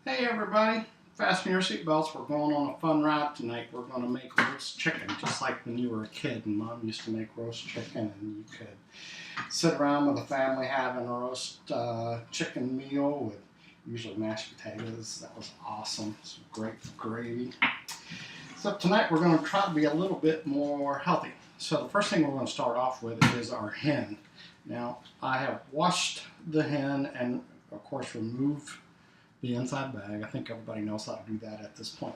Hey everybody, fasten your seatbelts. We're going on a fun ride tonight. We're going to make roast chicken, just like when you were a kid and Mom used to make roast chicken and you could sit around with the family having a roast chicken meal with usually mashed potatoes. That was awesome. Some great gravy. So tonight we're going to try to be a little bit more healthy. So the first thing we're going to start off with is our hen. Now I have washed the hen and of course removed the inside bag. I think everybody knows how to do that at this point.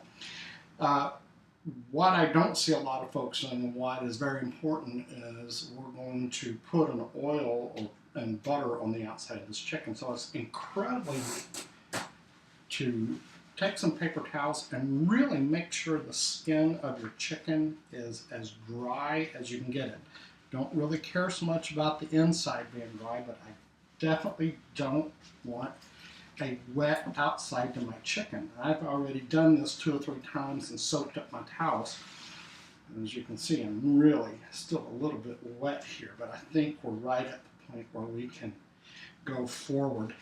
What I don't see a lot of folks doing and what is very important is we're going to put an oil and butter on the outside of this chicken. So it's incredibly to take some paper towels and really make sure the skin of your chicken is as dry as you can get it. Don't really care so much about the inside being dry, but I definitely don't want a wet outside to my chicken. I've already done this 2 or 3 times and soaked up my towels. And as you can see, I'm really still a little bit wet here, but I think we're right at the point where we can go forward.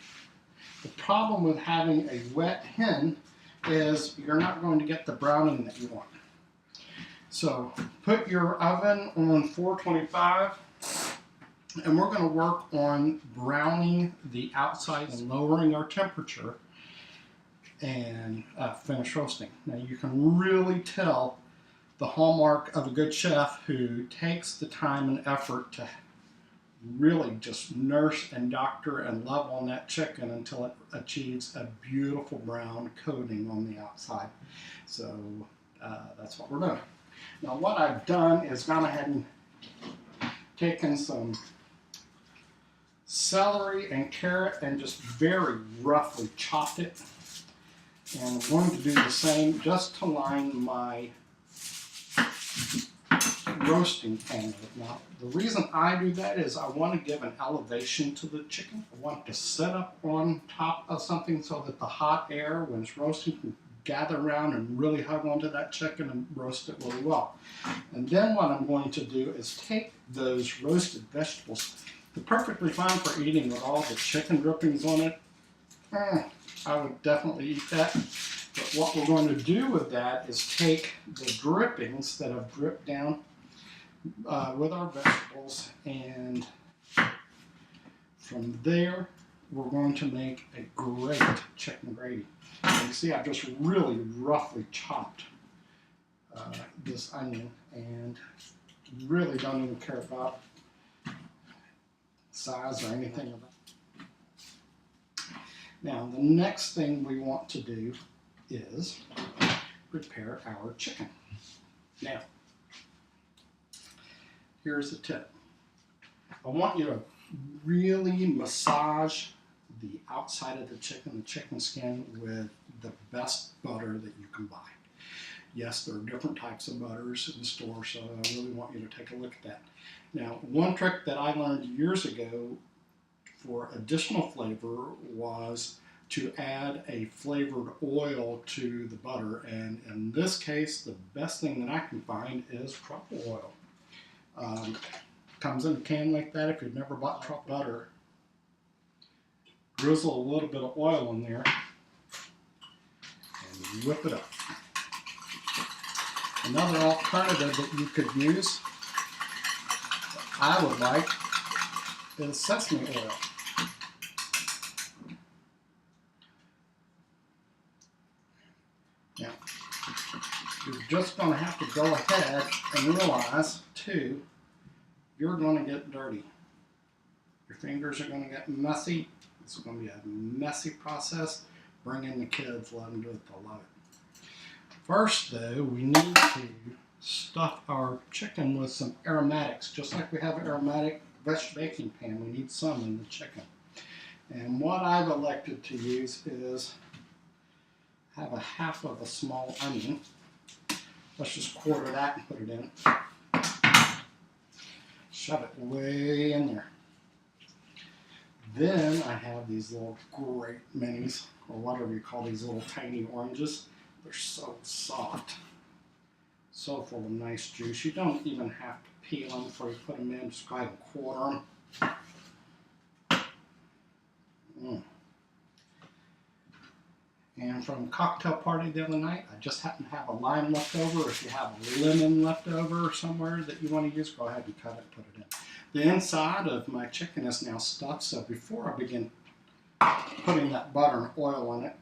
The problem with having a wet hen is you're not going to get the browning that you want. So put your oven on 425. And we're going to work on browning the outside and lowering our temperature and finish roasting. Now you can really tell the hallmark of a good chef who takes the time and effort to really just nurse and doctor and love on that chicken until it achieves a beautiful brown coating on the outside. So that's what we're doing. Now what I've done is gone ahead and taken some celery and carrot and just very roughly chopped it. And I'm going to do the same just to line my roasting pan with it. Now, the reason I do that is I want to give an elevation to the chicken. I want it to sit up on top of something so that the hot air, when it's roasting, can gather around and really hug onto that chicken and roast it really well. And then what I'm going to do is take those roasted vegetables. They're perfectly fine for eating with all the chicken drippings on it. I would definitely eat that. But what we're going to do with that is take the drippings that have dripped down with our vegetables, and from there we're going to make a great chicken gravy. And you see I've just really roughly chopped this onion and really don't even care about size or anything of that. Now the next thing we want to do is prepare our chicken. Now here's a tip. I want you to really massage the outside of the chicken skin with the best butter that you can buy. Yes, there are different types of butters in the store, so I really want you to take a look at that. Now, one trick that I learned years ago for additional flavor was to add a flavored oil to the butter, and in this case, the best thing that I can find is truffle oil. Comes in a can like that. If you've never bought truffle butter, drizzle a little bit of oil in there and whip it up. Another alternative that you could use, I would like, is sesame oil. Now, you're just going to have to go ahead and realize, too, you're going to get dirty. Your fingers are going to get messy. It's going to be a messy process. Bring in the kids, let them do it, they'll love it. First, though, we need to stuff our chicken with some aromatics. Just like we have an aromatic vegetable baking pan, we need some in the chicken. And what I've elected to use is have a half of a small onion. Let's just quarter that and put it in. Shove it way in there. Then I have these little great minis, or whatever you call these little tiny oranges. They're so soft, so full of nice juice. You don't even have to peel them before you put them in. Just go ahead and quarter them. And came from a cocktail party the other night. I just happen to have a lime left over. If you have a lemon left over somewhere that you want to use, go ahead and cut it and put it in. The inside of my chicken is now stuffed, so before I begin putting that butter and oil in it,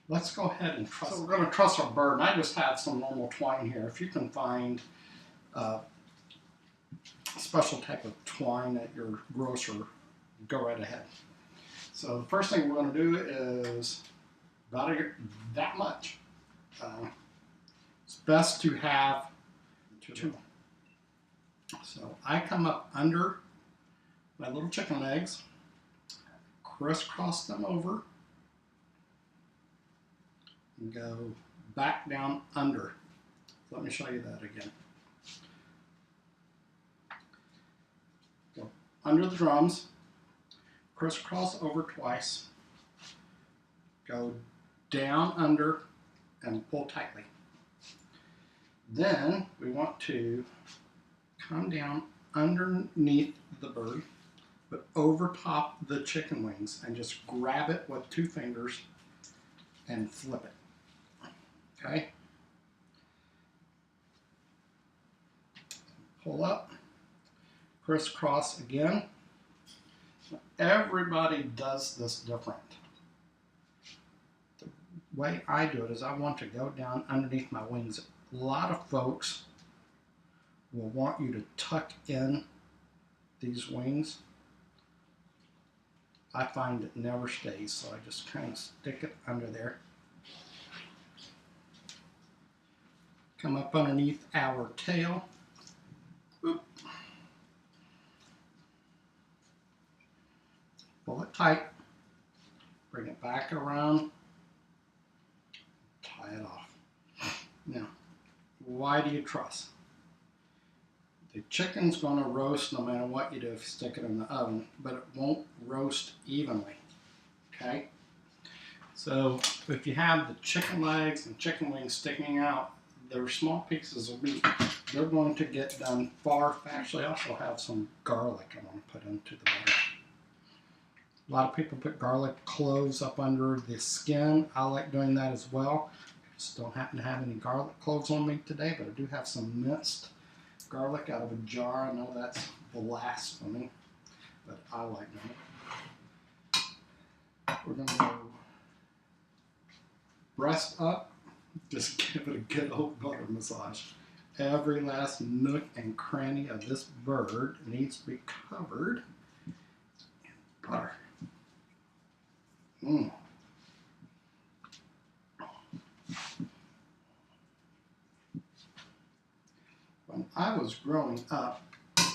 let's go ahead and truss. So we're going to truss our bird, and I just have some normal twine here. If you can find a special type of twine at your grocer, go right ahead. So the first thing we're going to do is about that much. It's best to have two. So I come up under my little chicken legs, crisscross them over, and go back down under. Let me show you that again. Go under the drums, crisscross over twice, go down under and pull tightly. Then we want to come down underneath the bird, but over top the chicken wings, and just grab it with 2 fingers and flip it. Okay? Pull up, crisscross again. Everybody does this different. The way I do it is I want to go down underneath my wings. A lot of folks will want you to tuck in these wings. I find it never stays, so I just kind of stick it under there. Come up underneath our tail. Oop. Pull it tight. Bring it back around. Tie it off. Now, why do you truss? The chicken's going to roast no matter what you do if you stick it in the oven, but it won't roast evenly. Okay? So if you have the chicken legs and chicken wings sticking out, they're small pieces of meat. They're going to get done far faster. Actually, I also have some garlic I want to put into the butter. A lot of people put garlic cloves up under the skin. I like doing that as well. I just don't happen to have any garlic cloves on me today, but I do have some minced garlic out of a jar. I know that's blasphemy, but I like doing it. We're going to go breast up. Just give it a good old butter massage. Every last nook and cranny of this bird needs to be covered in butter. When I was growing up,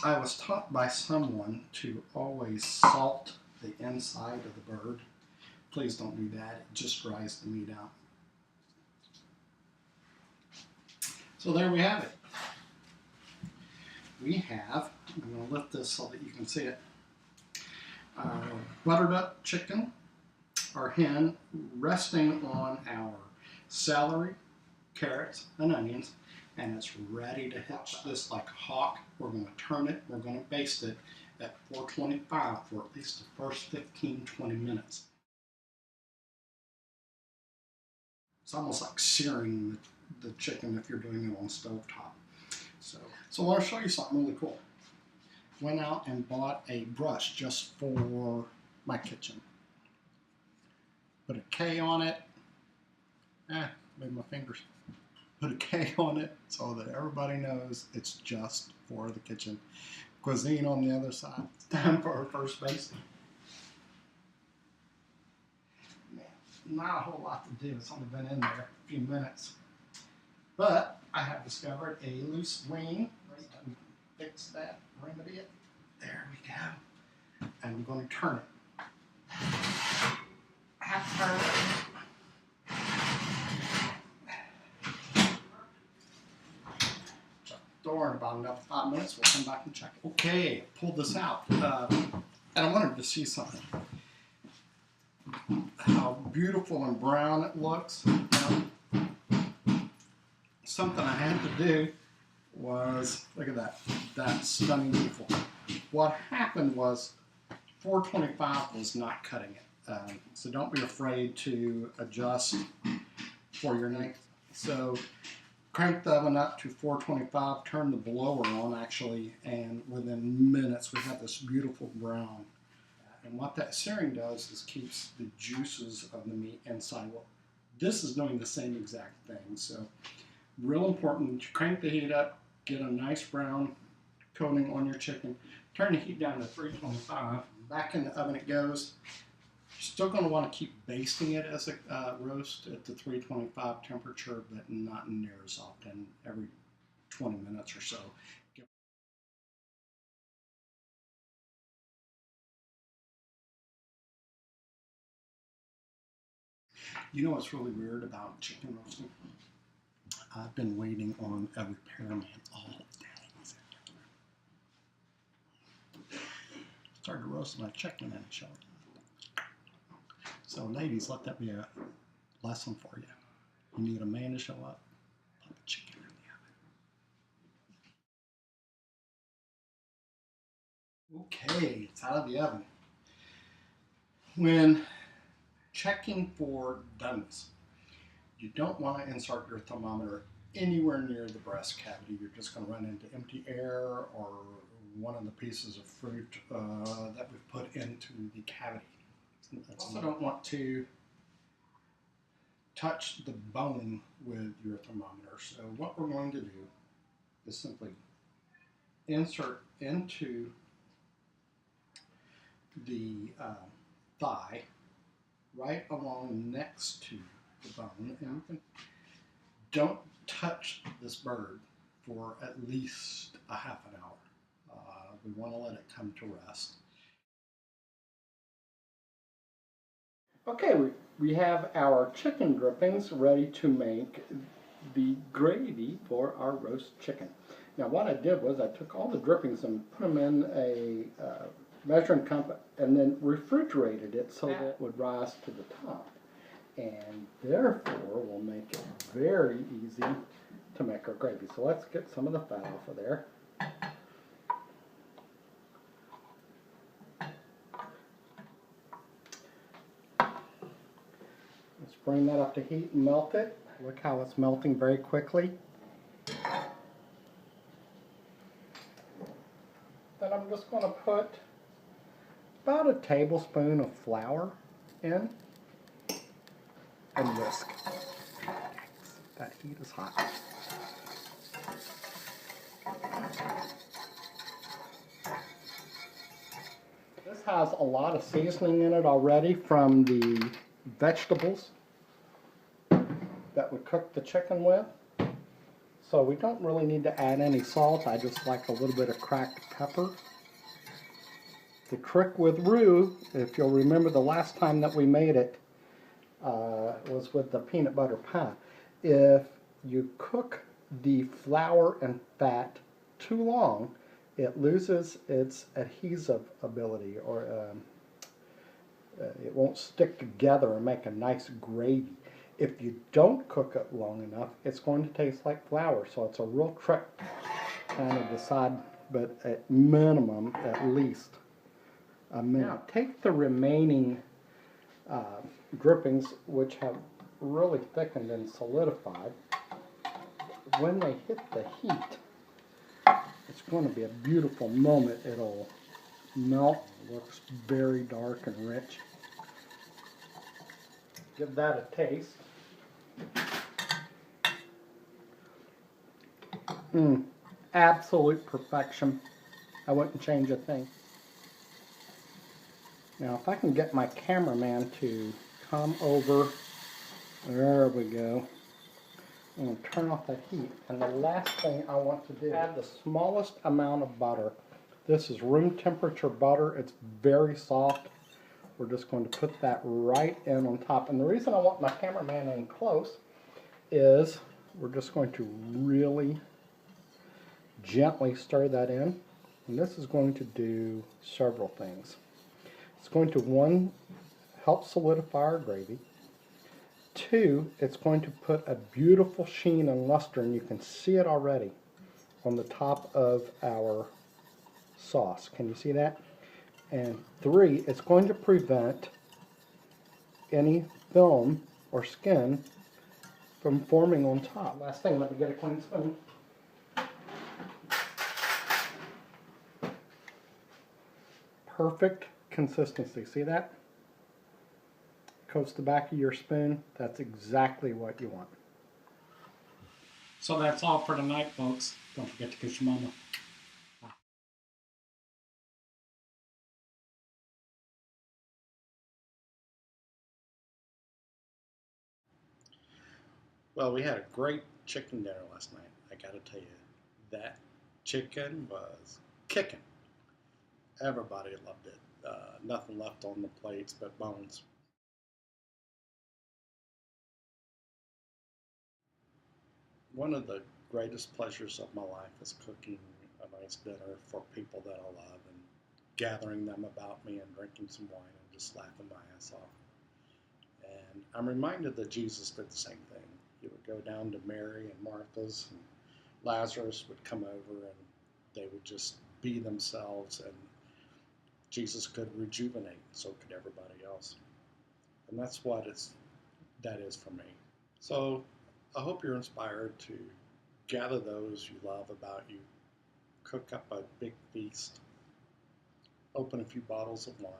I was taught by someone to always salt the inside of the bird. Please don't do that. It just dries the meat out. So there we have it. We have, I'm going to lift this so that you can see it, our buttered up chicken, our hen, resting on our celery, carrots, and onions, and it's ready to hit this like a hawk. We're going to turn it, we're going to baste it at 425 for at least the first 15-20 minutes. It's almost like searing the chicken if you're doing it on stovetop. So I want to show you something really cool. Went out and bought a brush just for my kitchen. Put a K on it. Made my fingers. Put a K on it so that everybody knows it's just for the kitchen. Cuisine on the other side. It's time for our first basting. Man, not a whole lot to do. It's only been in there a few minutes. But I have discovered a loose wing. Fix that, remedy it. There we go. And we're going to turn it. Shut the door in about another 5 minutes. We'll come back and check it. Okay, pulled this out. And I wanted to see something. How beautiful and brown it looks. Something I had to do was, look at that stunning beautiful. What happened was 425 was not cutting it. So don't be afraid to adjust for your needs. So crank the oven up to 425, turn the blower on actually, and within minutes we have this beautiful brown. And what that searing does is keeps the juices of the meat inside. Well, this is doing the same exact thing. So real important, you crank the heat up, get a nice brown coating on your chicken, turn the heat down to 325, back in the oven it goes. You're still going to want to keep basting it as a roast at the 325 temperature, but not near as often, every 20 minutes or so. You know what's really weird about chicken roasting? I've been waiting on a repairman all day. Started roasting my chicken and it showed. So ladies, let that be a lesson for you. You need a man to show up, put the chicken in the oven. Okay, it's out of the oven. When checking for doneness, you don't want to insert your thermometer anywhere near the breast cavity. You're just going to run into empty air or one of the pieces of fruit that we've put into the cavity. You also don't want to touch the bone with your thermometer. So what we're going to do is simply insert into the thigh right along next to the bone, and you can, don't touch this bird for at least a half an hour. We want to let it come to rest. Okay, we have our chicken drippings ready to make the gravy for our roast chicken. Now what I did was I took all the drippings and put them in a measuring cup and then refrigerated it so that it would rise to the top. And therefore will make it very easy to make our gravy. So let's get some of the fat off of there. Let's bring that up to heat and melt it. Look how it's melting very quickly. Then I'm just going to put about a tablespoon of flour in and whisk. That heat is hot. This has a lot of seasoning in it already from the vegetables that we cooked the chicken with. So we don't really need to add any salt. I just like a little bit of cracked pepper. The trick with roux, if you'll remember the last time that we made it, was with the peanut butter pie. If you cook the flour and fat too long, it loses its adhesive ability, or it won't stick together and make a nice gravy. If you don't cook it long enough, it's going to taste like flour. So it's a real trick kind of decide, but at minimum, at least a minute. Now take the remaining drippings, which have really thickened and solidified. When they hit the heat, it's going to be a beautiful moment. It'll melt, looks very dark and rich. Give that a taste. Absolute perfection. I wouldn't change a thing. Now if I can get my cameraman to come over, there we go. I'm going to turn off the heat. And the last thing I want to do, add the smallest amount of butter. This is room temperature butter. It's very soft. We're just going to put that right in on top. And the reason I want my cameraman in close is we're just going to really gently stir that in. And this is going to do several things. It's going to, one, help solidify our gravy. Two, it's going to put a beautiful sheen and luster, and you can see it already on the top of our sauce. Can you see that? And three, it's going to prevent any film or skin from forming on top. Last thing, let me get a clean spoon. Perfect consistency. See that? Coats the back of your spoon. That's exactly what you want. So that's all for tonight, folks. Don't forget to kiss your mama. Well, we had a great chicken dinner last night. I gotta tell you, that chicken was kicking. Everybody loved it. Nothing left on the plates but bones. One of the greatest pleasures of my life is cooking a nice dinner for people that I love and gathering them about me and drinking some wine and just laughing my ass off. And I'm reminded that Jesus did the same thing. He would go down to Mary and Martha's, and Lazarus would come over, and they would just be themselves, and Jesus could rejuvenate, so could everybody else. And that's what that is for me. So I hope you're inspired to gather those you love about you, cook up a big feast, open a few bottles of wine,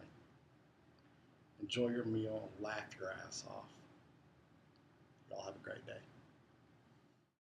enjoy your meal, and laugh your ass off. Y'all have a great day.